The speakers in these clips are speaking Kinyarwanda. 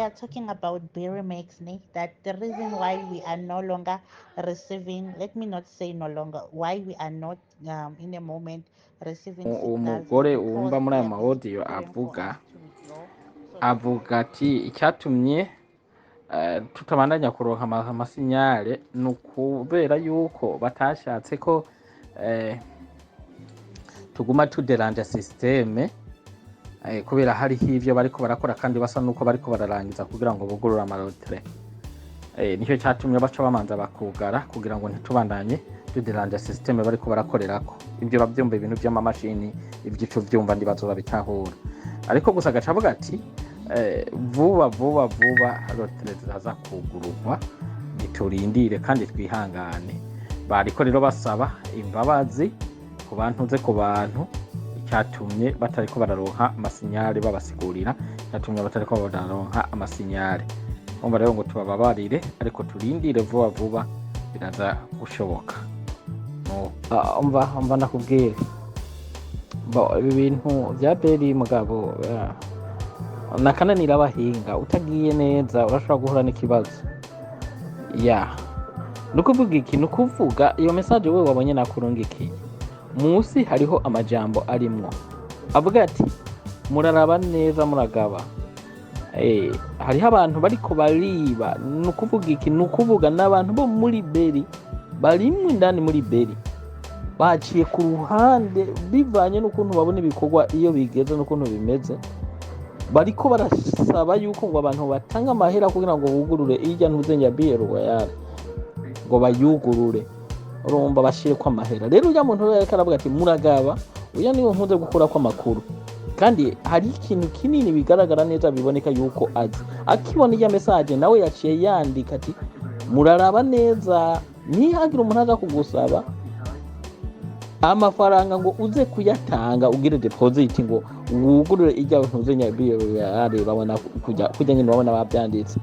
are talking about berry makes me that the reason why we are no longer receiving, let me not say no longer, why we are not in a moment receiving signals is umugore because wumva muri they ayo are busy mahodiyo preparing for avuga us to withdraw. So that's why avuga ati icyatumye tutabandanya kuronka amasinyare ni ukubera yuko batashatse ko eh, tuguma tuderanja sisiteme kubera hariho ivyo bariko barakora kandi basa nuko bariko bararangiza kugira ngo bugurure amarotere. Nicyo cyatumye baca bamanza bakugara kugira ngo ntitubandanye tuderanja sisiteme bariko barakorerako. Ibyo uravyumva ibintu by'amamashini ivy'ico vyumva ndibazo babitahura. Ariko gusa agaca avuga ati vuba rotere ziraza kugururwa, turindire kandi twihangane. Bariko rero basaba imbabazi ku bantu icyatumye batariko bararonka amasinyare, babasigurira icyatumye batariko bararonka amasinyare. Umva rero ngo tubababarire ariko turindire vuba biraza gushoboka. Umva nakubwire ibi bintu bya beri mugabo nakananira abahinga, utagiye neza urashobora guhura n'ikibazo. Nukuvuga iki, nukuvuga iyo message wewe wabonye nakurungikiye munsi hariho amajambo arimwo avuga ati muraraba neza muragaba. Hariho abantu bariko bariba. Nukuvuga iki, nukuvuga n'abantu bo muri beri barimwe indani muri beri baciye ku ruhande bivanye n'ukuntu babona ibikorwa iyo bigeze n'ukuntu bimeze. Bariko barasaba yuko ngo abantu batanga amahera kugira ngo bugurure irya ntuzenya biyero yari ngo bayugurure, urumva bashire kwa mahera. Rero uya muntu rero aravuga ati muragaba, uya niwe nkunze gukura kwa makuru, kandi hari ikintu kinini bigaragara neza biboneka yuko azi. Akibona iya message nawe yaciye yandika ati muraraba neza, nihagira umuntu aza kugusaba amafaranga ngo uze kuyatanga ugire deposit ngo wugurure irya ntuzenya biyo yari babona kujya nyine babona babyanditse.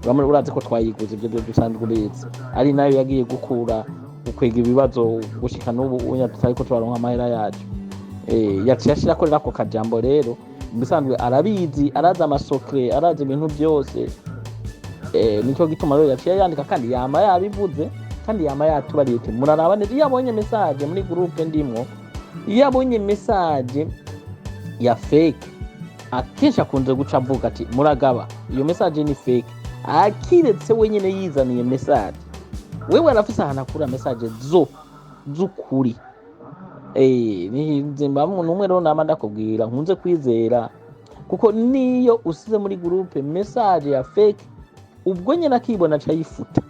Bamwe urazi ko twayiguze ibyo dusanzwe ubizi, ari nayo yagiye gukura ukwega ibibazo gushika n'ubu unya tutariko turaronka amahera yacu. Yaciye ashira ko rako kajambo rero bisanzwe arabizi, araza amasokre, araza ibintu byose. Nicyo gituma rero yaciye yandika kandi yama yabivuze kandi yama yatubariye ati muraraba neza. Iyo abonye message muri groupe ndimwo, iyo abonye message ya fake akenshi akunze guca avuga ati muragaba, iyo message ni fake. Akiretse wenyine yizaniye message, wewe arafise ahantu akura message z'ukuri. Nizimba numwe rero nama ndakubwira nkunze kwizera, kuko niyo usize muri groupe message ya fake ubwo nyine akibona acayifuta.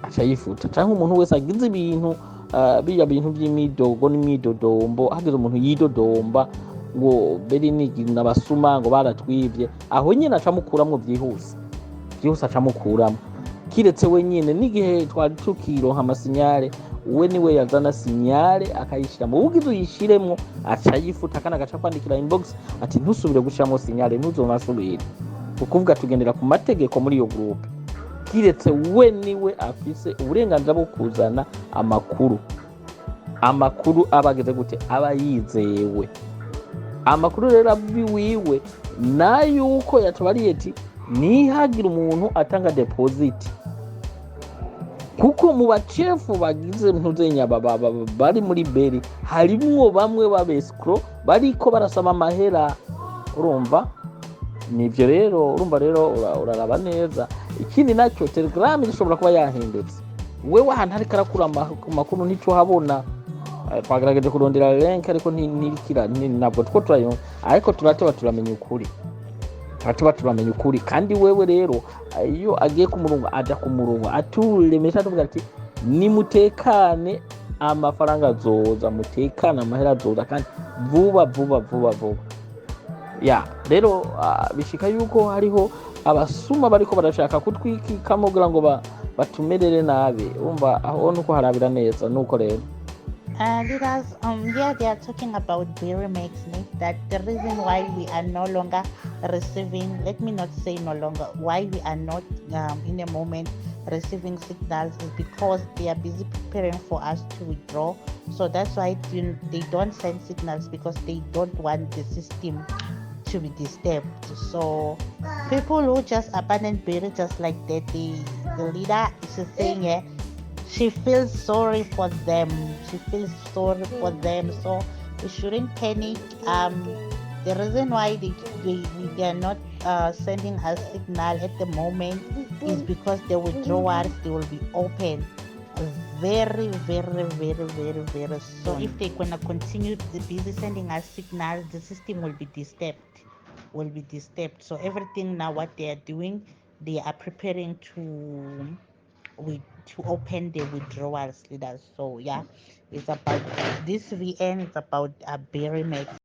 Acayifuta cyangwa umuntu wese agize ibintu biya bintu by'imidogo n'imidodombo, hagize umuntu yidodomba ngo beri n'abasuma ngo baratwibye, aho nyine acamukuramwo byihuse acamukuramo. Kiretse wenyine n'igihe twari tukironka amasinyare, we niwe yazana sinyare akayishira mu bugize uyishiremwo acayifuta kandi agaca kwandikira inbox ati ntusubire gushiramo sinyare, ntuzonasubire. Ukuvuga tugendera ku mategeko muri iyo group. Kiretse we niwe afise uburenganzira bwo kuzana amakuru abageze gute, aba yizewe. Amakuru rero abiwiwe nayuko yatubariye ati nihagira umuntu atanga deposit, kuko mu bachefu bagize ntuzenya bari muri beri harimwo bamwe babescro bariko barasaba amahera. Urumva nivyo rero, urumva rero uraraba neza. Ikindi nacyo Telegram gishobora kuba yahindutse, wewe ahantu ariko arakura amakuru nico habona. Twagerageje kurondera link ariko ntirikira ntabwo two turayo, ariko turamenya ukuri. Kandi wewe rero iyo agiye ku murongo aja ku murongo aturemesha tuvuga ati nimutekane, amafaranga azoza, mutekane amahera azoza kandi vuba. Rero bishika yuko hariho abasuma bariko barashaka kutwikikamo kugira ngo batumerere nabi. Umva aho nuko harabira neza nuko rero. Leaders, here they are talking about berry makes me that the reason why we are no longer receiving, let me not say no longer, why we are not in a moment receiving signals is because they are busy preparing for us to withdraw. So that's why they don't send signals, because they don't want the system to be disturbed. So people who just abandon Barry just like that, the leader is saying, she feels sorry for them. She feels sorry for them. So we shouldn't panic. The reason why they are not sending us signal at the moment is because the withdrawals, they will be open very, very, very, very, very soon. So if they're gonna continue busy sending us signals, the system will be disturbed. Will be disturbed. So everything now, what they are doing, they are preparing to open the withdrawals leaders. So yeah, it's about this VN. It's about Berry Max.